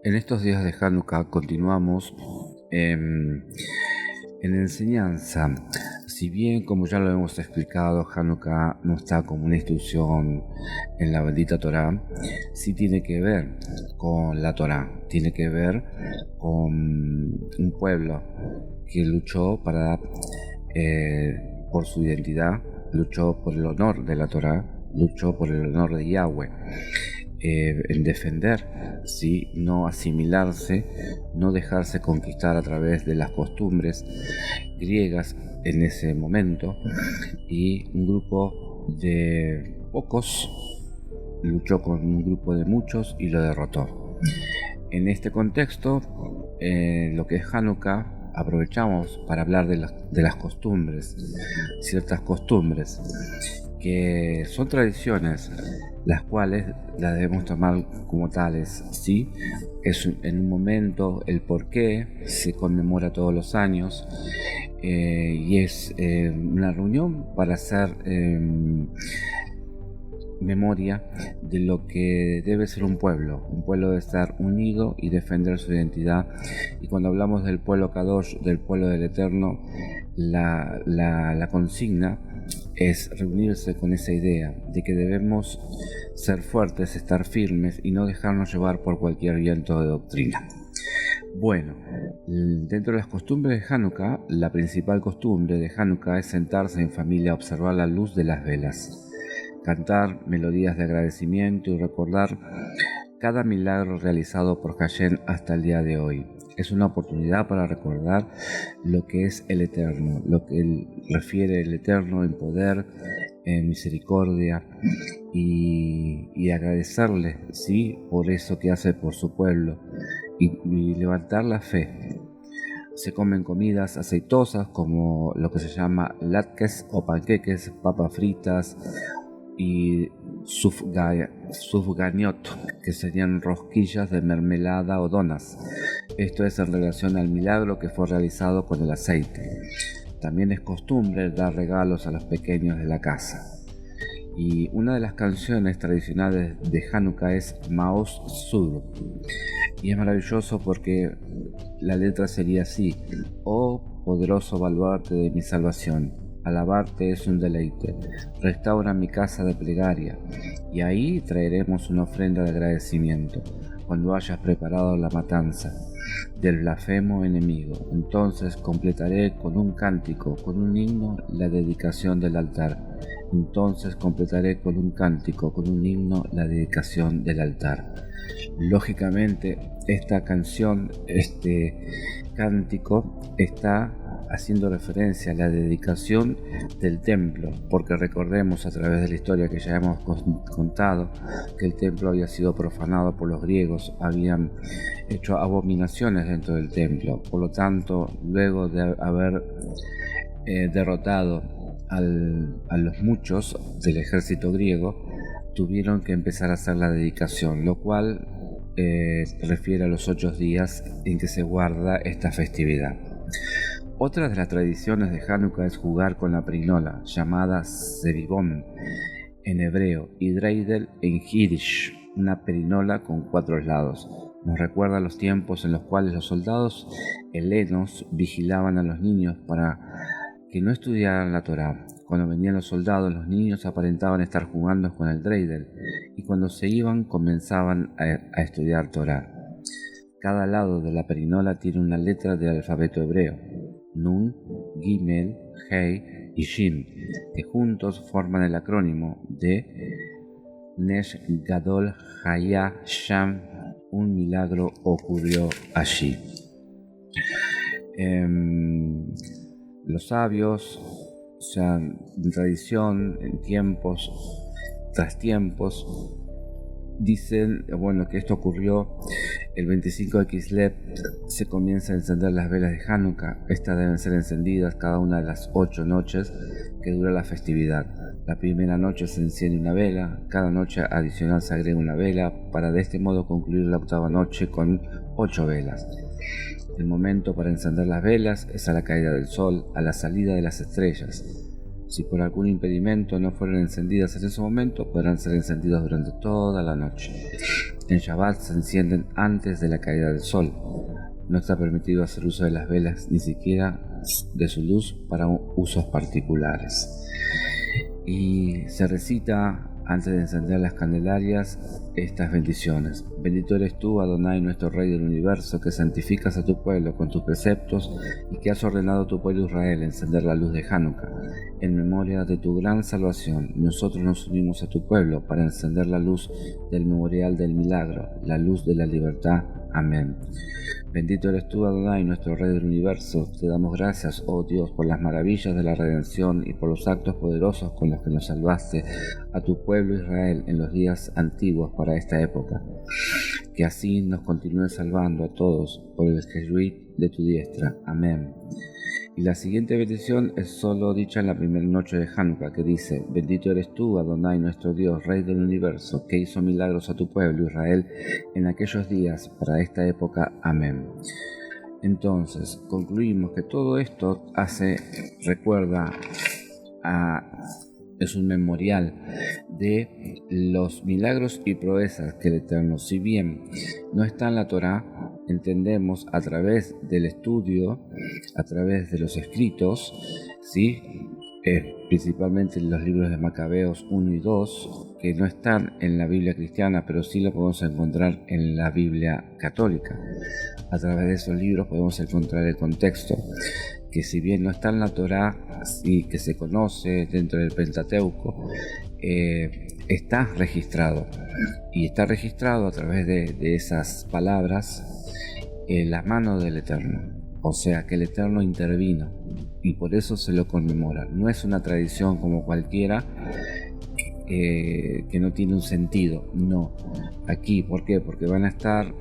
En estos días de Hanukkah continuamos en enseñanza. Si bien, como ya lo hemos explicado, Hanukkah no está como una instrucción en la bendita Torá, sí tiene que ver con la Torá, tiene que ver con un pueblo que luchó por su identidad, luchó por el honor de la Torá, luchó por el honor de Yahweh. En defender, ¿sí? No asimilarse, no dejarse conquistar a través de las costumbres griegas en ese momento, y un grupo de pocos luchó con un grupo de muchos y lo derrotó. En este contexto, lo que es Hanukkah, aprovechamos para hablar de las costumbres, ciertas costumbres que son tradiciones, las cuales las debemos tomar como tales, ¿sí? Es en un momento el por qué se conmemora todos los años, y es una reunión para hacer memoria de lo que debe ser un pueblo. Un pueblo debe estar unido y defender su identidad. Y cuando hablamos del pueblo Kadosh, del pueblo del Eterno, la consigna es reunirse con esa idea de que debemos ser fuertes, estar firmes y no dejarnos llevar por cualquier viento de doctrina. Bueno, dentro de las costumbres de Hanukkah, la principal costumbre de Hanukkah es sentarse en familia a observar la luz de las velas, cantar melodías de agradecimiento y recordar cada milagro realizado por Hashem hasta el día de hoy. Es una oportunidad para recordar lo que es el Eterno, lo que refiere el Eterno en poder, en misericordia, y agradecerle, ¿sí?, por eso que hace por su pueblo, y levantar la fe. Se comen comidas aceitosas como lo que se llama latkes o panqueques, papas fritas, y sufganiot, que serían rosquillas de mermelada o donas. Esto es en relación al milagro que fue realizado con el aceite. También es costumbre dar regalos a los pequeños de la casa. Y una de las canciones tradicionales de Hanukkah es Maoz Sur. Y es maravilloso porque la letra sería así: oh poderoso baluarte de mi salvación, alabarte es un deleite, restaura mi casa de plegaria, y ahí traeremos una ofrenda de agradecimiento, cuando hayas preparado la matanza del blasfemo enemigo. Entonces completaré con un cántico, con un himno, la dedicación del altar. Entonces completaré con un cántico, con un himno, la dedicación del altar. Lógicamente, esta canción, este cántico, está haciendo referencia a la dedicación del templo, porque recordemos a través de la historia que ya hemos contado que el templo había sido profanado por los griegos, habían hecho abominaciones dentro del templo. Por lo tanto, luego de haber derrotado a los muchos del ejército griego, tuvieron que empezar a hacer la dedicación, lo cual refiere a los 8 días en que se guarda esta festividad. Otra de las tradiciones de Hanukkah es jugar con la perinola, llamada Zebibón en hebreo y Dreidel en Yiddish, una perinola con 4 lados. Nos recuerda los tiempos en los cuales los soldados helenos vigilaban a los niños para que no estudiaran la Torá. Cuando venían los soldados, los niños aparentaban estar jugando con el dreidel, y cuando se iban comenzaban a estudiar Torá. Cada lado de la perinola tiene una letra del alfabeto hebreo: Nun, Gimel, Hei y Shin, que juntos forman el acrónimo de Nesh Gadol Haya Sham, un milagro ocurrió allí. Los sabios, o sea, en tradición, en tiempos tras tiempos, dicen, bueno, que esto ocurrió el 25 de Kislev. Se comienza a encender las velas de Hanukkah. Estas deben ser encendidas cada una de las 8 noches que dura la festividad. La primera noche se enciende una vela, cada noche adicional se agrega una vela, para de este modo concluir la 8ª noche con 8 velas. El momento para encender las velas es a la caída del sol, a la salida de las estrellas. Si por algún impedimento no fueron encendidas en ese momento, podrán ser encendidas durante toda la noche. En Shabbat se encienden antes de la caída del sol. No está permitido hacer uso de las velas, ni siquiera de su luz para usos particulares. Y se recita antes de encender las candelarias estas bendiciones. Bendito eres tú, Adonai, nuestro Rey del universo, que santificas a tu pueblo con tus preceptos y que has ordenado a tu pueblo Israel encender la luz de Hanukkah. En memoria de tu gran salvación, nosotros nos unimos a tu pueblo para encender la luz del memorial del milagro, la luz de la libertad. Amén. Bendito eres tú, Adonai, nuestro Rey del universo. Te damos gracias, oh Dios, por las maravillas de la redención y por los actos poderosos con los que nos salvaste a tu pueblo Israel en los días antiguos para esta época. Que así nos continúes salvando a todos por el Jesús de tu diestra. Amén. Y la siguiente bendición es solo dicha en la primera noche de Hanukkah, que dice: Bendito eres tú, Adonai, nuestro Dios, Rey del universo, que hizo milagros a tu pueblo Israel en aquellos días para esta época. Amén. Entonces, concluimos que todo esto recuerda es un memorial de los milagros y proezas que el Eterno, si bien no está en la Torá, entendemos a través del estudio, a través de los escritos, ¿sí? Principalmente los libros de Macabeos 1 y 2, que no están en la Biblia cristiana, pero sí lo podemos encontrar en la Biblia católica. A través de esos libros podemos encontrar el contexto, que si bien no está en la Torá, sí que se conoce dentro del Pentateuco, está registrado. Y está registrado a través de esas palabras en la mano del Eterno. O sea que el Eterno intervino y por eso se lo conmemora. No es una tradición como cualquiera que no tiene un sentido. No. Aquí, ¿por qué? Porque van a estar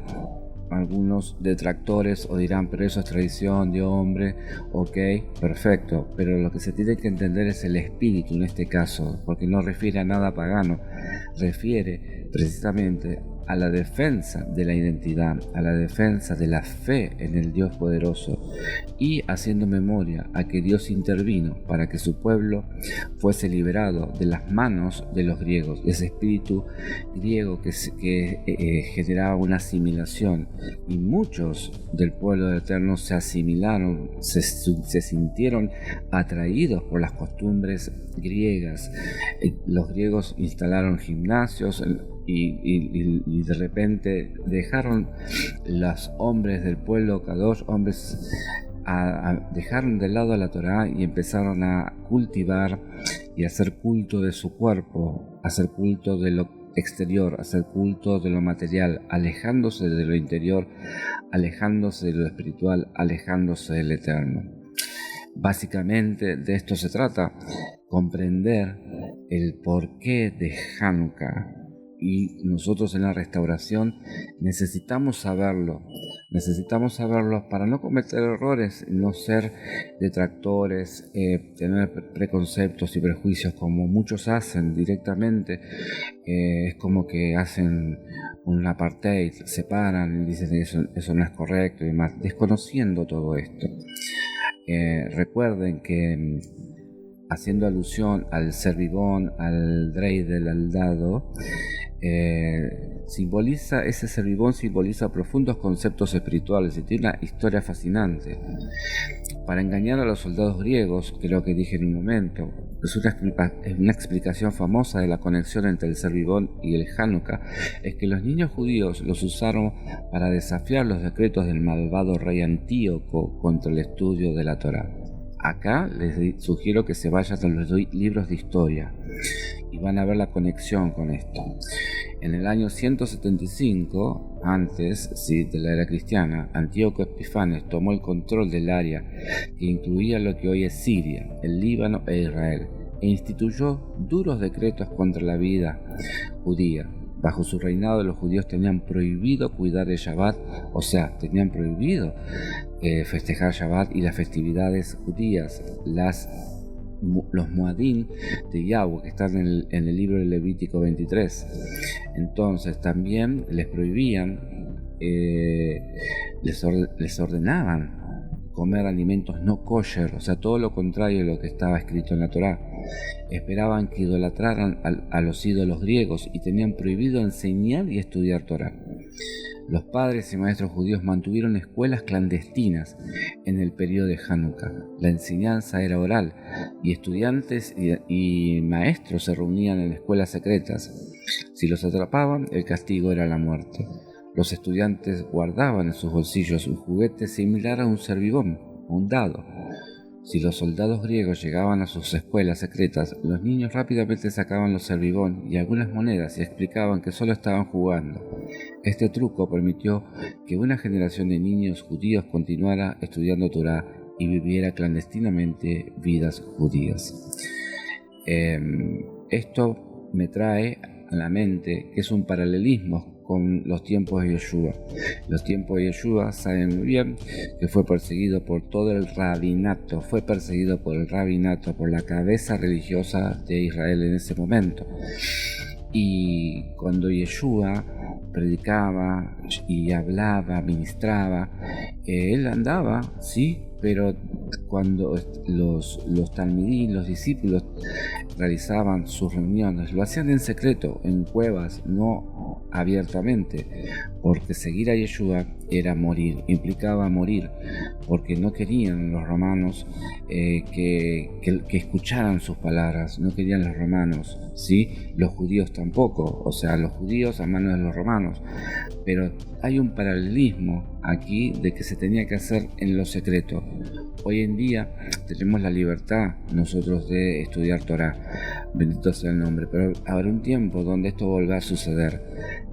algunos detractores o dirán, pero eso es tradición de hombre. Ok, perfecto, pero lo que se tiene que entender es el espíritu en este caso, porque no refiere a nada pagano, refiere precisamente a la defensa de la identidad, a la defensa de la fe en el Dios poderoso, y haciendo memoria a que Dios intervino para que su pueblo fuese liberado de las manos de los griegos, ese espíritu griego que generaba una asimilación, y muchos del pueblo del Eterno se asimilaron, se sintieron atraídos por las costumbres griegas. Los griegos instalaron gimnasios y de repente dejaron los hombres del pueblo Kadosh, dejaron de lado a la Torá y empezaron a cultivar y hacer culto de su cuerpo, hacer culto de lo exterior, hacer culto de lo material, alejándose de lo interior, alejándose de lo espiritual, alejándose del Eterno. Básicamente de esto se trata, comprender el porqué de Hanukkah. Y nosotros en la restauración necesitamos saberlo para no cometer errores, no ser detractores, tener preconceptos y prejuicios como muchos hacen directamente. Es como que hacen un apartheid, separan y dicen que eso no es correcto y demás, desconociendo todo esto. Recuerden que haciendo alusión al ser vivón, al dreidel, al dado, ese ser vivón simboliza profundos conceptos espirituales y tiene una historia fascinante. Para engañar a los soldados griegos, que es lo que dije en un momento, es una explicación famosa de la conexión entre el ser vivón y el Hanukkah, es que los niños judíos los usaron para desafiar los decretos del malvado rey Antíoco contra el estudio de la Torá. Acá les sugiero que se vayan a los libros de historia y van a ver la conexión con esto. En el año 175, antes de la era cristiana, Antíoco Epifanes tomó el control del área que incluía lo que hoy es Siria, el Líbano e Israel, e instituyó duros decretos contra la vida judía. Bajo su reinado los judíos tenían prohibido cuidar el Shabbat, o sea, tenían prohibido festejar Shabbat y las festividades judías, los Moadim de Yahweh, que están en el libro de Levítico 23. Entonces también les prohibían, les ordenaban comer alimentos no kosher, o sea, todo lo contrario de lo que estaba escrito en la Torá. Esperaban que idolatraran a los ídolos griegos y tenían prohibido enseñar y estudiar Torá. Los padres y maestros judíos mantuvieron escuelas clandestinas en el periodo de Hanukkah. La enseñanza era oral y estudiantes y maestros se reunían en escuelas secretas. Si los atrapaban, el castigo era la muerte. Los estudiantes guardaban en sus bolsillos un juguete similar a un servigón, un dado. Si los soldados griegos llegaban a sus escuelas secretas, los niños rápidamente sacaban los servigón y algunas monedas y explicaban que solo estaban jugando. Este truco permitió que una generación de niños judíos continuara estudiando Torá y viviera clandestinamente vidas judías. Esto me trae a la mente que es un paralelismo con los tiempos de Yeshua. Los tiempos de Yeshua saben muy bien que fue perseguido por todo el rabinato, por la cabeza religiosa de Israel en ese momento. Y cuando Yeshua predicaba y hablaba, ministraba, él andaba, sí, pero cuando los talmidín, los discípulos, realizaban sus reuniones, lo hacían en secreto, en cuevas, no abiertamente, porque seguir a Yeshua era morir, implicaba morir, porque no querían los romanos que escucharan sus palabras, no querían los romanos, ¿sí? Los judíos tampoco, o sea, los judíos a manos de los romanos, pero hay un paralelismo aquí de que se tenía que hacer en lo secreto. Hoy en día tenemos la libertad nosotros de estudiar Torá, bendito sea el nombre, pero habrá un tiempo donde esto volverá a suceder,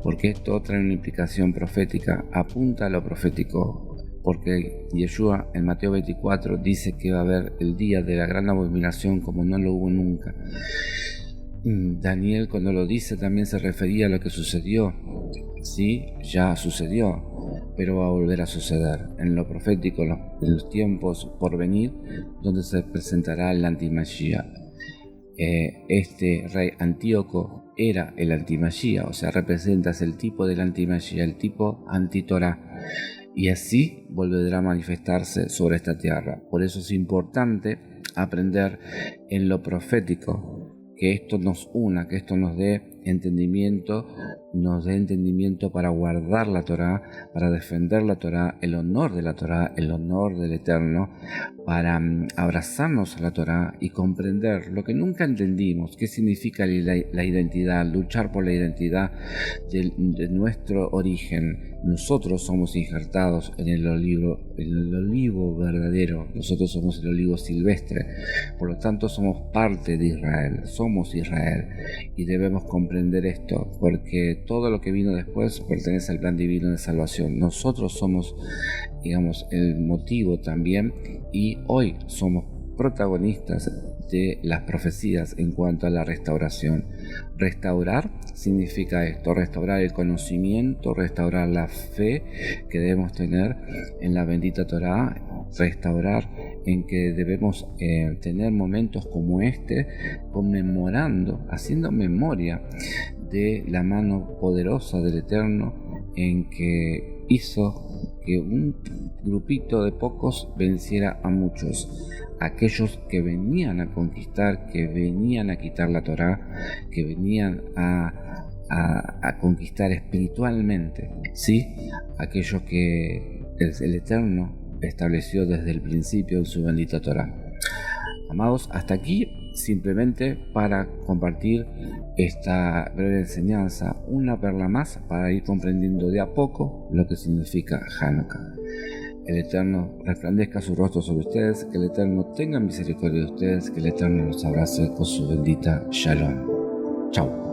porque esto trae una implicación profética, apunta a lo profético, porque Yeshua en Mateo 24 dice que va a haber el día de la gran abominación como no lo hubo nunca. Daniel cuando lo dice también se refería a lo que sucedió, sí, ya sucedió, pero va a volver a suceder en lo profético, en los tiempos por venir, donde se presentará el anti-Mashiach. Este rey Antíoco era el anti-Mashiach, o sea, representas el tipo del anti-Mashiach, el tipo anti-Torah, y así volverá a manifestarse sobre esta tierra. Por eso es importante aprender en lo profético, que esto nos una, que esto nos dé entendimiento para guardar la Torá, para defender la Torá, el honor de la Torá, el honor del Eterno, para abrazarnos a la Torá y comprender lo que nunca entendimos, qué significa la identidad, luchar por la identidad de nuestro origen. Nosotros somos injertados en el olivo verdadero, nosotros somos el olivo silvestre, por lo tanto somos parte de Israel, somos Israel y debemos comprender esto, porque todo lo que vino después pertenece al plan divino de salvación. Nosotros somos, digamos, el motivo también, y hoy somos protagonistas de las profecías en cuanto a la restauración. Restaurar significa esto, restaurar el conocimiento, restaurar la fe que debemos tener en la bendita Torá, restaurar en que debemos tener momentos como este, conmemorando, haciendo memoria de la mano poderosa del Eterno en que hizo que un grupito de pocos venciera a muchos, aquellos que venían a conquistar, que venían a quitar la Torá, que venían a conquistar espiritualmente, ¿sí? Aquellos que el Eterno estableció desde el principio en su bendita Torá. Amados, hasta aquí simplemente para compartir esta breve enseñanza, una perla más para ir comprendiendo de a poco lo que significa Hanukkah. El Eterno resplandezca su rostro sobre ustedes, que el Eterno tenga misericordia de ustedes, que el Eterno los abrace con su bendita Shalom. Chao.